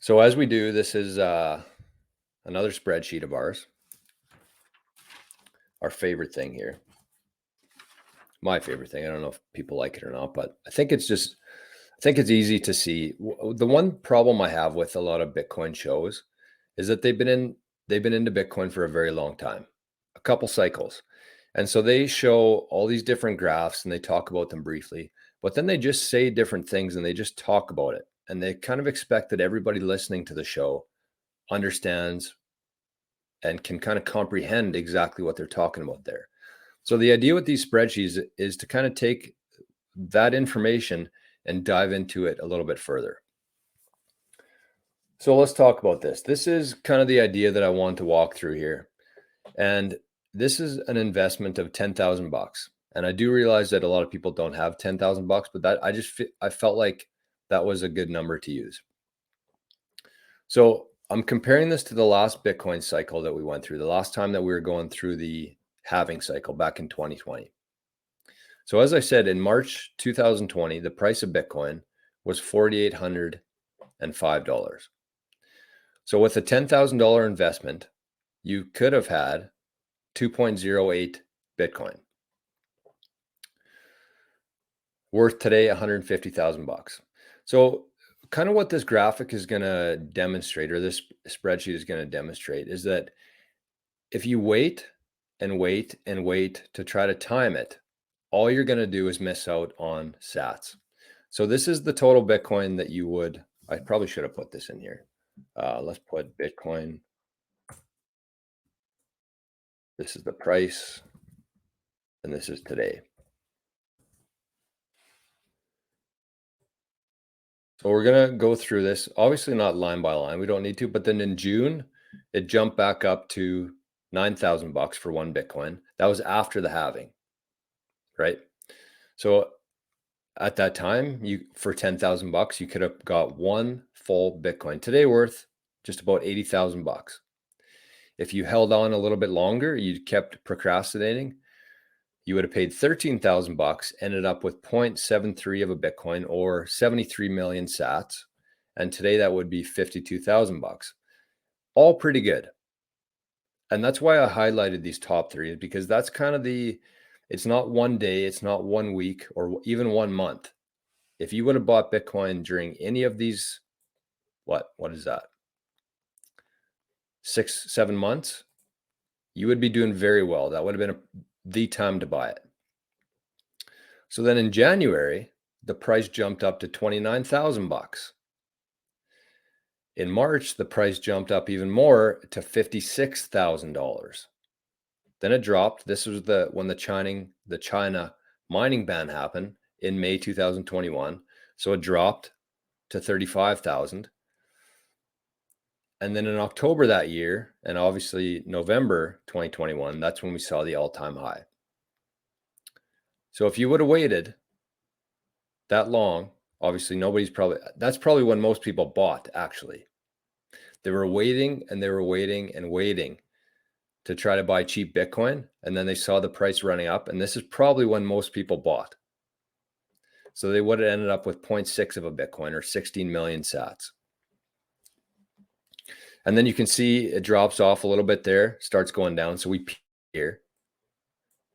So as we do, this is another spreadsheet of ours, our favorite thing here. My favorite thing. I don't know if people like it or not, but I think it's easy to see. The one problem I have with a lot of Bitcoin shows is that they've been into Bitcoin for a very long time, a couple cycles. And so they show all these different graphs and they talk about them briefly, but then they just say different things and they just talk about it. And they kind of expect that everybody listening to the show understands and can kind of comprehend exactly what they're talking about there. So the idea with these spreadsheets is to kind of take that information and dive into it a little bit further. So let's talk about this. This is kind of the idea that I want to walk through here. And this is an investment of $10,000. And I do realize that a lot of people don't have $10,000, but I felt like that was a good number to use. So I'm comparing this to the last Bitcoin cycle that we went through, the last time that we were going through the halving cycle back in 2020. So as I said, in March 2020, the price of Bitcoin was $4,805. So with a $10,000 investment, you could have had 2.08 Bitcoin, worth today $150,000. So kind of what this graphic is going to demonstrate, or this spreadsheet is going to demonstrate, is that if you wait and wait and wait to try to time it, all you're going to do is miss out on sats. So this is the total Bitcoin that you would, I probably should have put this in here. Let's put Bitcoin. This is the price, and this is today. So we're going to go through this, obviously not line by line. We don't need to, but then in June, it jumped back up to $9,000 for one Bitcoin. That was after the halving, right? So at that time, for $10,000, you could have got one full Bitcoin. Today worth just about $80,000. If you held on a little bit longer, you kept procrastinating, you would have paid $13,000, ended up with 0.73 of a Bitcoin or 73 million sats. And today that would be $52,000. All pretty good. And that's why I highlighted these top three, because that's kind of it's not one day, it's not 1 week or even 1 month. If you would have bought Bitcoin during any of these, what is that? 6-7 months, you would be doing very well. That would have been the time to buy it. So then in January, the price jumped up to $29,000. In March, the price jumped up even more to $56,000. Then it dropped. This was when the China mining ban happened in May 2021. So it dropped to 35,000. And then in October that year, and obviously November 2021, that's when we saw the all-time high. So if you would have waited that long, obviously that's probably when most people bought, actually. They were waiting and they were waiting and waiting to try to buy cheap Bitcoin. And then they saw the price running up. And this is probably when most people bought. So they would have ended up with 0.6 of a Bitcoin or 16 million sats. And then you can see it drops off a little bit there, starts going down. So we peak here.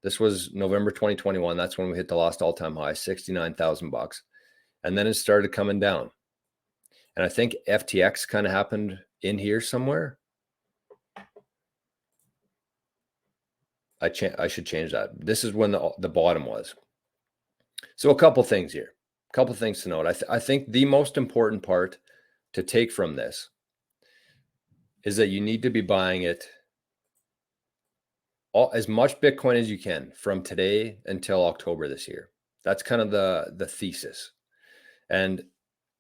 This was November 2021. That's when we hit the last all-time high, $69,000. And then it started coming down. And I think FTX kind of happened in here somewhere. I should change that. This is when the bottom was. So a couple things here, a couple things to note. I think the most important part to take from this is that you need to be buying it as much Bitcoin as you can from today until October this year. That's kind of the thesis. And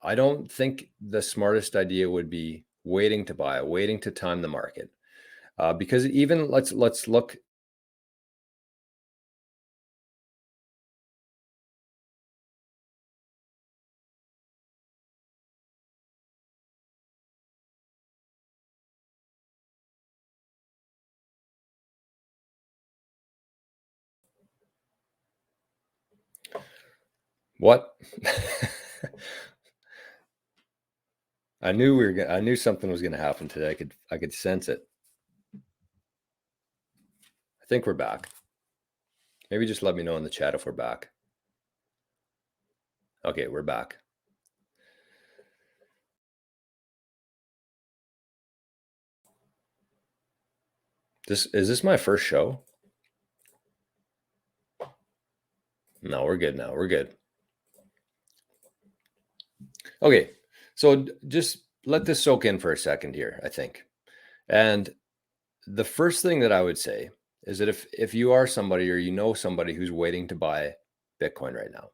I don't think the smartest idea would be waiting to buy, waiting to time the market, because even let's look. What? I knew something was going to happen today. I could sense it. I think we're back. Maybe just let me know in the chat if we're back. Okay, we're back. Is this my first show? No, we're good now. We're good. Okay, so just let this soak in for a second here, I think. And the first thing that I would say is that if you are somebody or you know somebody who's waiting to buy Bitcoin right now.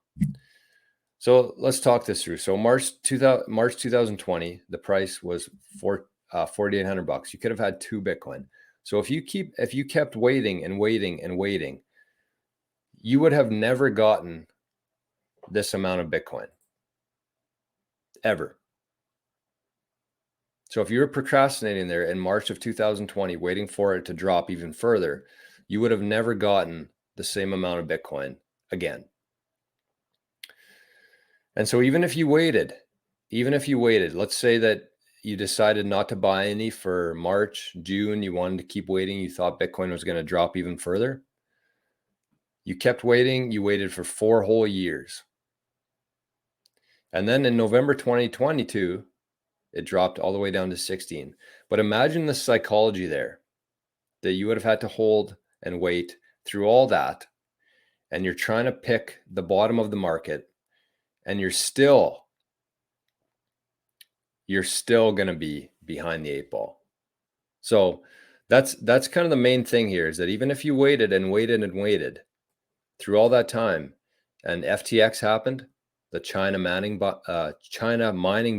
So let's talk this through. So March 2020, the price was $4,800. You could have had 2 Bitcoin. So if you kept waiting and waiting and waiting, you would have never gotten this amount of Bitcoin ever. So if you were procrastinating there in March of 2020, waiting for it to drop even further, you would have never gotten the same amount of Bitcoin again. And so even if you waited, let's say that you decided not to buy any for March, June, you wanted to keep waiting, you thought Bitcoin was going to drop even further. You kept waiting, you waited for 4 whole years. And then in November 2022, it dropped all the way down to 16. But imagine the psychology there that you would have had to hold and wait through all that. And you're trying to pick the bottom of the market, and you're still going to be behind the 8 ball. So that's kind of the main thing here, is that even if you waited and waited and waited through all that time, and FTX happened, the China mining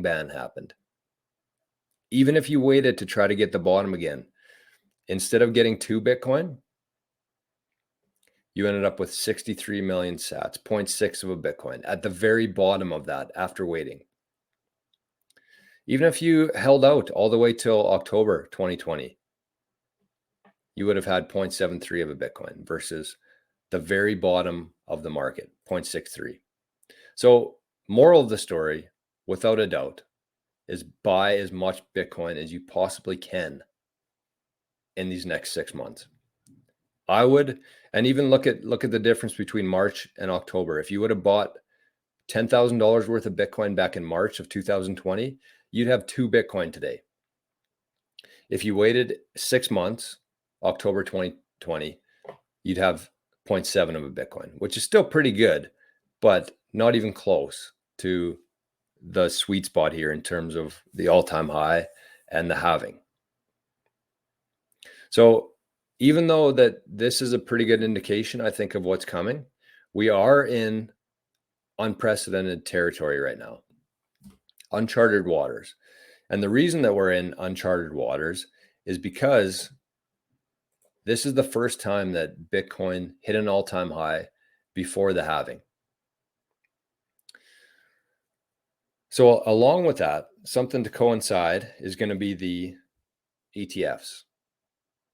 ban happened. Even if you waited to try to get the bottom again, instead of getting 2 Bitcoin, you ended up with 63 million sats, 0.6 of a Bitcoin at the very bottom of that after waiting. Even if you held out all the way till October 2020, you would have had 0.73 of a Bitcoin versus the very bottom of the market, 0.63. So moral of the story, without a doubt, is buy as much Bitcoin as you possibly can in these next 6 months. I would, and even look at the difference between March and October. If you would have bought $10,000 worth of Bitcoin back in March of 2020, you'd have 2 Bitcoin today. If you waited 6 months, October 2020, you'd have 0.7 of a Bitcoin, which is still pretty good, but not even close to the sweet spot here in terms of the all-time high and the halving. So even though that this is a pretty good indication, I think, of what's coming, we are in unprecedented territory right now, uncharted waters. And the reason that we're in uncharted waters is because this is the first time that Bitcoin hit an all-time high before the halving. So along with that, something to coincide is going to be the ETFs.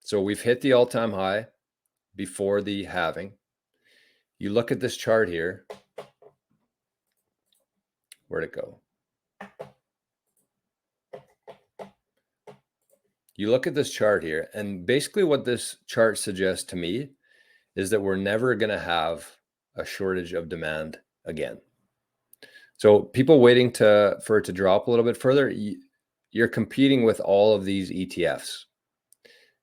So we've hit the all-time high before the halving. You look at this chart here. Where'd it go? You look at this chart here, and basically what this chart suggests to me is that we're never going to have a shortage of demand again. So people waiting for it to drop a little bit further, you're competing with all of these ETFs,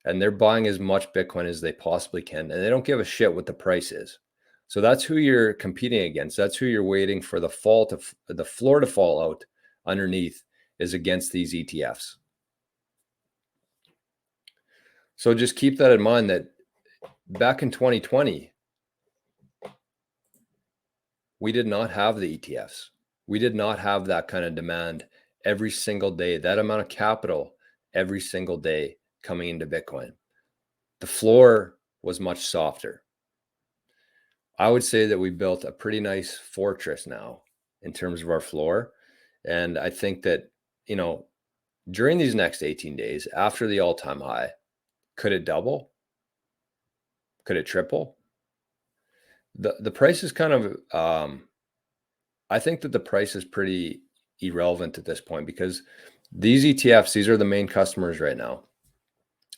and they're buying as much Bitcoin as they possibly can, and they don't give a shit what the price is. So that's who you're competing against. That's who you're waiting for the floor to fall out underneath, is against these ETFs. So just keep that in mind, that back in 2020, we did not have the ETFs. We did not have that kind of demand every single day, that amount of capital every single day coming into Bitcoin. The floor was much softer. I would say that we built a pretty nice fortress now in terms of our floor. And I think that, during these next 18 days after the all-time high, could it double? Could it triple? The price is kind of, I think that the price is pretty irrelevant at this point, because These ETFs, these are the main customers right now,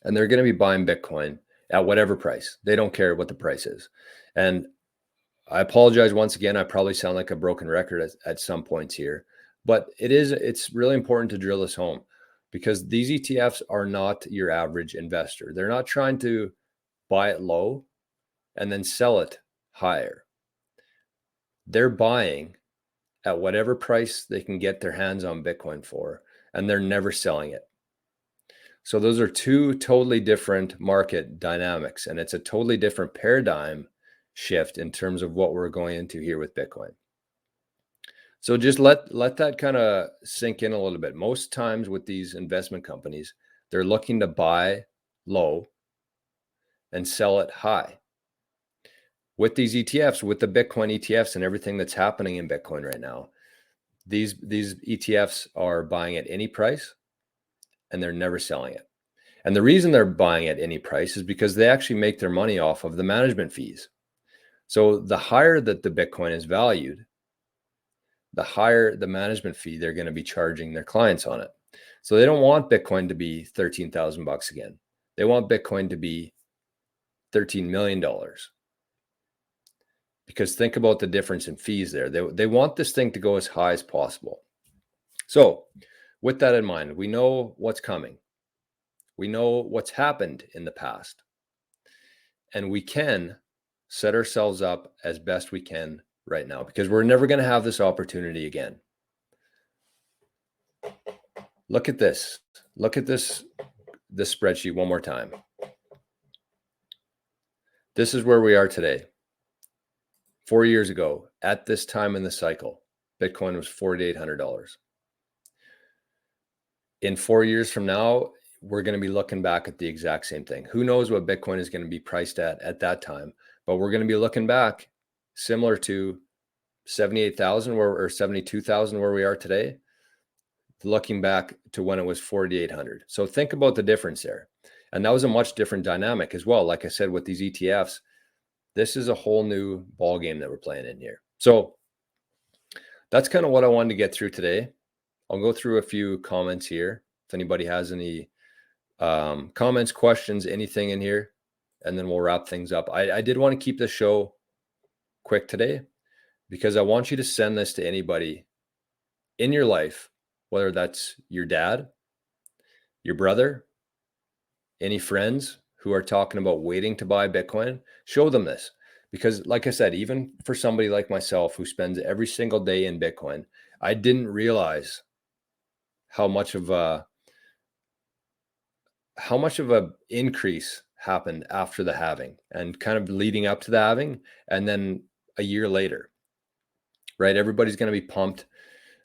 and they're going to be buying Bitcoin at whatever price. They don't care what the price is. And I apologize once again. I probably sound like a broken record at some points here, but it's really important to drill this home, because these ETFs are not your average investor. They're not trying to buy it low and then sell it higher. They're buying at whatever price they can get their hands on Bitcoin for, and they're never selling it. So those are two totally different market dynamics, and it's a totally different paradigm shift in terms of what we're going into here with Bitcoin. So just let that kind of sink in a little bit. Most times with these investment companies, they're looking to buy low and sell it high. With these ETFs, with the Bitcoin ETFs and everything that's happening in Bitcoin right now, these ETFs are buying at any price and they're never selling it. And the reason they're buying at any price is because they actually make their money off of the management fees. So the higher that the Bitcoin is valued, the higher the management fee they're going to be charging their clients on it. So they don't want Bitcoin to be $13,000 again. They want Bitcoin to be $13 million. Because think about the difference in fees there. They want this thing to go as high as possible. So with that in mind, we know what's coming. We know what's happened in the past. And we can set ourselves up as best we can right now, because we're never going to have this opportunity again. Look at this. Look at this spreadsheet one more time. This is where we are today. 4 years ago, at this time in the cycle, Bitcoin was $4,800. In 4 years from now, we're going to be looking back at the exact same thing. Who knows what Bitcoin is going to be priced at that time, but we're going to be looking back similar to 78,000 or 72,000 where we are today, looking back to when it was 4,800. So think about the difference there. And that was a much different dynamic as well. Like I said, with these ETFs, this is a whole new ball game that we're playing in here. So that's kind of what I wanted to get through today. I'll go through a few comments here. If anybody has any comments, questions, anything in here, and then we'll wrap things up. I did want to keep the show quick today, because I want you to send this to anybody in your life, whether that's your dad, your brother, any friends who are talking about waiting to buy Bitcoin. Show them this, because like I said, even for somebody like myself who spends every single day in Bitcoin, I didn't realize how much of a increase happened after the halving and kind of leading up to the halving, and then a year later, right? Everybody's going to be pumped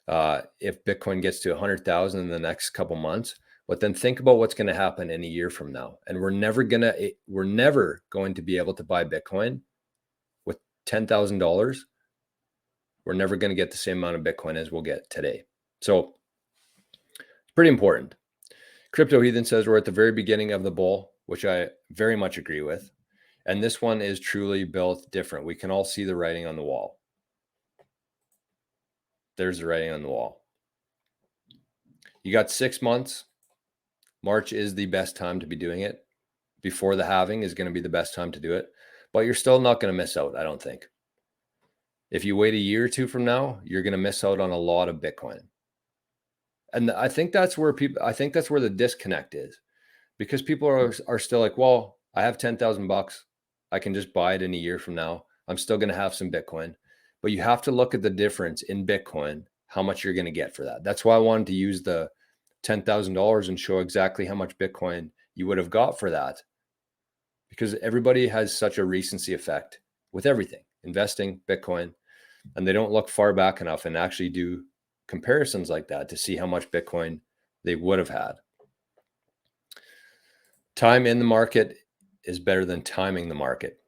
if Bitcoin gets to 100,000 in the next couple months. But then think about what's going to happen in a year from now, and we're never going to be able to buy Bitcoin with $10,000. We're never going to get the same amount of Bitcoin as we'll get today. So it's pretty important. Crypto Heathen says we're at the very beginning of the bull, which I very much agree with. And this one is truly built different. We can all see the writing on the wall. There's the writing on the wall. You got 6 months. March is the best time to be doing it. Before the halving is going to be the best time to do it. But you're still not going to miss out, I don't think. If you wait a year or two from now, you're going to miss out on a lot of Bitcoin. And I think that's where the disconnect is, because people are still like, well, I have $10,000. I can just buy it in a year from now. I'm still going to have some Bitcoin. But you have to look at the difference in Bitcoin, how much you're going to get for that. That's why I wanted to use the $10,000 and show exactly how much Bitcoin you would have got for that, because everybody has such a recency effect with everything, investing, Bitcoin, and they don't look far back enough and actually do comparisons like that to see how much Bitcoin they would have had. Time in the market is better than timing the market.